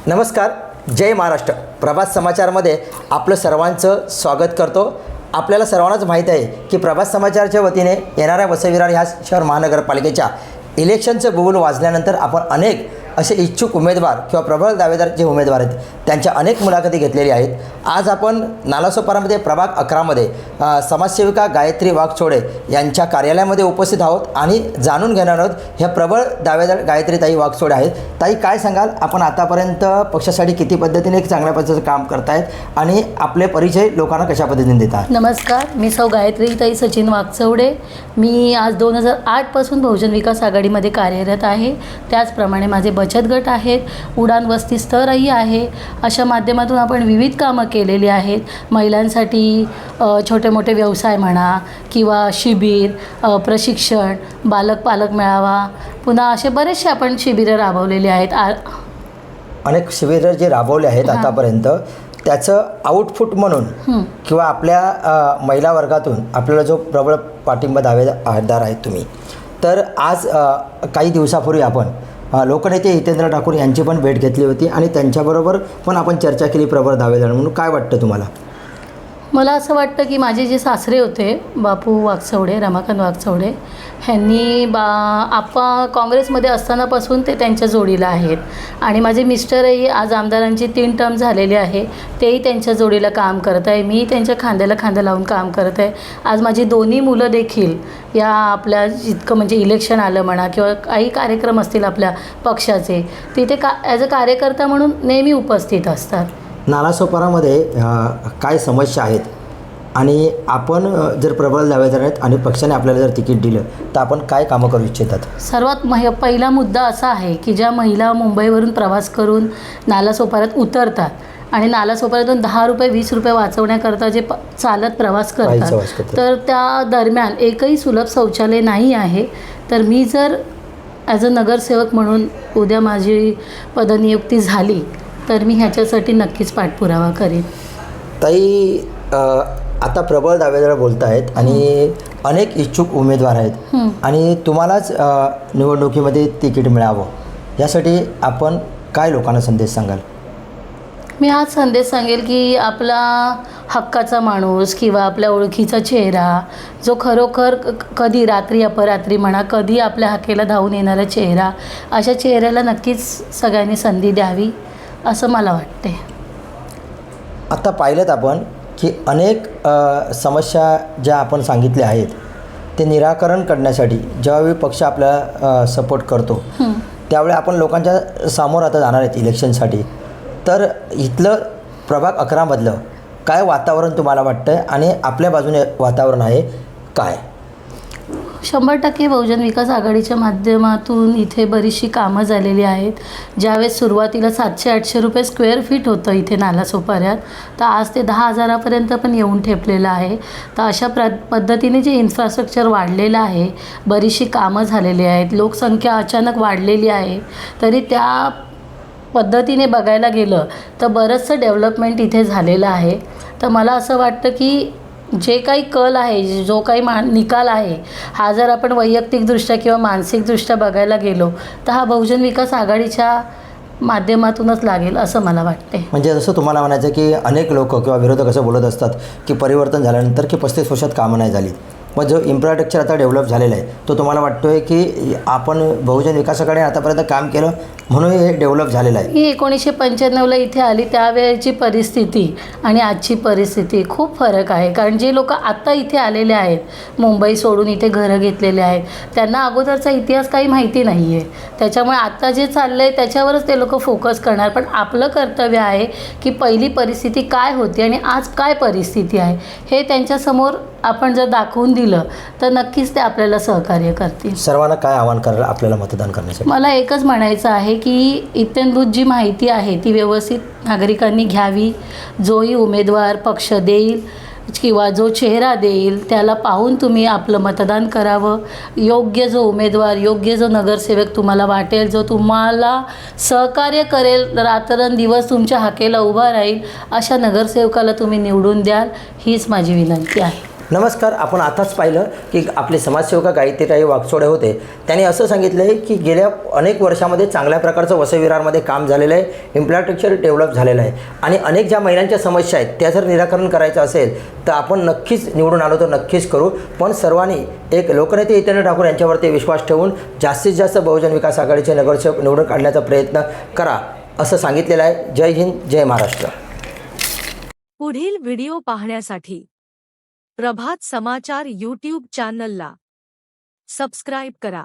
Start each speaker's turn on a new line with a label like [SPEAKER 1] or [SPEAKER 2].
[SPEAKER 1] नमस्कार, जय महाराष्ट्र. प्रभात समाचारमध्ये आपलं सर्वांचं स्वागत करतो. आपल्याला सर्वांनाच माहीत आहे की प्रभात समाचारच्या वतीने येणाऱ्या वसई विरार ह्या शहर महानगरपालिकेच्या इलेक्शनचं बुबुल वाजल्यानंतर आपण अनेक असे इच्छुक उमेदवार किंवा प्रबळ दावेदार जे उमेदवार आहेत त्यांच्या अनेक मुलाखती घेतलेल्या आहेत. आज आपण नालासोपारामध्ये प्रभाग 11मध्ये समाजसेविका गायत्री वाघचोडे यांच्या कार्यालयामध्ये उपस्थित आहोत आणि जाणून घेणार आहोत ह्या प्रबळ दावेदार गायत्रीताई वाघचोडे आहेत. ताई, काय सांगाल, आपण आतापर्यंत पक्षासाठी किती पद्धतीने एक चांगल्या पद्धतीचं काम करतायत आणि आपले परिचय लोकांना कशा पद्धतीने देतात?
[SPEAKER 2] नमस्कार, मी सौ गायत्रीताई सचिन वाघचौडे. मी आज 2008 पासून बहुजन विकास आघाडीमध्ये कार्यरत आहे. त्याचप्रमाणे माझे बचत गट आहेत, उडान वस्ती स्तरही आहे. अशा माध्यमातून आपण विविध कामं केलेली आहेत. महिलांसाठी छोटे मोठे व्यवसाय म्हणा किंवा शिबिर, प्रशिक्षण, बालक पालक मेळावा, पुन्हा असे बरेचसे आपण शिबिरं राबवलेली आहेत.
[SPEAKER 1] अनेक शिबिरं जे राबवले आहेत आतापर्यंत, त्याचं आउटपुट म्हणून किंवा आपल्या महिला वर्गातून आपल्याला जो प्रबळ पाठिंबा दावेदार आहेत तुम्ही, तर आज काही दिवसापूर्वी आपण लोकनेते हितेंद्र ठाकूर यांची पण भेट घेतली होती आणि त्यांच्याबरोबर पण आपण चर्चा केली प्रबळ दावेदार म्हणून. काय वाटतं तुम्हाला?
[SPEAKER 2] मला असं वाटतं की माझे जे सासरे होते बापू वाघचौडे, रमाकांत वाघचौडे, ह्यांनी काँग्रेसमध्ये असतानापासून ते त्यांच्या जोडीला आहेत आणि माझे मिस्टरही आज आमदारांची 3 टर्म झालेले आहे, तेही त्यांच्या जोडीला काम करत आहे. मी त्यांच्या खांद्याला खांदा लावून काम करत आहे. आज माझी दोन्ही मुलं देखील या आपल्या जितकं म्हणजे इलेक्शन आलं म्हणा किंवा काही कार्यक्रम असतील आपल्या पक्षाचे, तिथे ॲज अ कार्यकर्ता म्हणून नेहमी उपस्थित असतात.
[SPEAKER 1] नालासोपारामध्ये काय समस्या आहेत आणि आपण जर प्रबळ दावेदार आहेत आणि पक्षाने आपल्याला जर तिकीट दिलं तर आपण काय कामं करू इच्छितात?
[SPEAKER 2] सर्वात पहिला मुद्दा असा आहे की ज्या महिला मुंबईवरून प्रवास करून नालासोपाऱ्यात उतरतात आणि नालासोपाऱ्यातून 10 रुपये 20 रुपये वाचवण्याकरता जे चालत प्रवास करतात, तर त्या दरम्यान एकही सुलभ शौचालय नाही आहे. तर मी जर ॲज अ नगरसेवक म्हणून उद्या माझी पदनियुक्ती झाली तर मी ह्याच्यासाठी नक्कीच पाठपुरावा करेन.
[SPEAKER 1] ताई, आता प्रबळ दावेदार बोलत आहेत आणि अनेक इच्छुक उमेदवार आहेत आणि तुम्हालाच निवडणुकीमध्ये तिकीट मिळावं यासाठी आपण काय लोकांना संदेश सांगाल?
[SPEAKER 2] मी हाच संदेश सांगेल की आपला हक्काचा माणूस किंवा आपल्या ओळखीचा चेहरा, जो खरोखर कधी रात्री अपरात्री म्हणा कधी आपल्या हाकेला धावून येणारा चेहरा, अशा चेहऱ्याला नक्कीच सगळ्यांनी संधी द्यावी असं मला वाटते.
[SPEAKER 1] आता पाहिलं आपण की अनेक समस्या ज्या आपण सांगितल्या आहेत ते निराकरण करण्यासाठी ज्यावेळी पक्ष आपल्याला सपोर्ट करतो त्यावेळी आपण लोकांच्या समोर आता जाणार आहेत इलेक्शनसाठी. तर इथलं प्रभाग 11मधलं काय वातावरण तुम्हाला वाटतं आहे आणि आपल्या बाजूने वातावरण आहे काय?
[SPEAKER 2] 100% बहुजन विकास आघाडीच्या माध्यमातून इथे बरीचशी कामं झालेली आहेत. ज्यावेळेस सुरुवातीला 700-800 रुपये स्क्वेअर फीट होतं इथे नालासोपाऱ्यात, तर आज ते 10,000पर्यंत पण येऊन ठेपलेलं आहे. तर अशा पद्धतीने जे इन्फ्रास्ट्रक्चर वाढलेलं आहे, बरीचशी कामं झालेली आहेत, लोकसंख्या अचानक वाढलेली आहे, तरी त्या पद्धतीने बघायला गेलं तर बरंचसं डेव्हलपमेंट इथे झालेलं आहे. तर मला असं वाटतं की जे काही कल आहे, जो काही निकाल आहे, हा जर आपण वैयक्तिकदृष्ट्या किंवा मानसिकदृष्ट्या बघायला गेलो तर हा बहुजन विकास आघाडीच्या माध्यमातूनच लागेल असं मला वाटते.
[SPEAKER 1] म्हणजे जसं तुम्हाला म्हणायचं की अनेक लोक किंवा विरोधक असं बोलत असतात की परिवर्तन झाल्यानंतर की 35 वर्षात कामं नाही झाली, मग जो इन्फ्रास्ट्रक्चर आता डेव्हलप झालेला आहे तो तुम्हाला वाटतो आहे की आपण बहुजन विकासाकडे आतापर्यंत काम केलं म्हणून हे डेव्हलप झालेलं आहे?
[SPEAKER 2] मी 1995ला इथे आली त्यावेळेची परिस्थिती आणि आजची परिस्थिती खूप फरक आहे. कारण जे लोक आत्ता इथे आलेले आहेत, मुंबई सोडून इथे घरं घेतलेले आहेत, त्यांना अगोदरचा इतिहास काही माहिती नाही आहे. त्याच्यामुळे आत्ता जे चाललं आहे त्याच्यावरच ते लोक फोकस करणार. पण आपलं कर्तव्य आहे की पहिली परिस्थिती काय होती आणि आज काय परिस्थिती आहे हे त्यांच्यासमोर आपण जर दाखवून दिलं तर नक्कीच ते आपल्याला सहकार्य करतील.
[SPEAKER 1] सर्वांना काय आवाहन करायला आपल्याला मतदान करण्यासाठी?
[SPEAKER 2] मला एकच म्हणायचं आहे की इत्थंभूत जी माहिती आहे ती व्यवस्थित नागरिकांनी घ्यावी. जोही उमेदवार पक्ष देईल किंवा जो चेहरा देईल त्याला पाहून तुम्ही आपलं मतदान करावं. योग्य जो उमेदवार, योग्य जो नगरसेवक तुम्हाला वाटेल, जो तुम्हाला सहकार्य करेल, रात्रंदिवस तुमच्या हाकेला उभा राहील, अशा नगरसेवकाला तुम्ही निवडून द्याल, हीच माझी विनंती आहे.
[SPEAKER 1] नमस्कार. आपण आताच पाहिलं की आपले समाजसेवक गायत्रीताई वागचोडे होते. त्यांनी असं सांगितलं आहे की गेल्या अनेक वर्षामध्ये चांगल्या प्रकारचं वसई काम झालेलं आहे, इन्फ्रास्ट्रक्चर डेव्हलप झालेलं आहे आणि अनेक ज्या महिलांच्या समस्या आहेत त्या जर निराकरण करायचं असेल तर आपण नक्कीच निवडून आलो तर नक्कीच करू. पण सर्वांनी एक लोकनेते हितेंद्र ठाकूर यांच्यावरती विश्वास ठेवून जास्तीत जास्त बहुजन विकास आघाडीचे नगरसेवक निवडून काढण्याचा प्रयत्न करा असं सांगितलेलं आहे. जय हिंद, जय महाराष्ट्र.
[SPEAKER 3] पुढील व्हिडिओ पाहण्यासाठी प्रभात समाचार यूट्यूब चॅनलला सबस्क्राईब करा.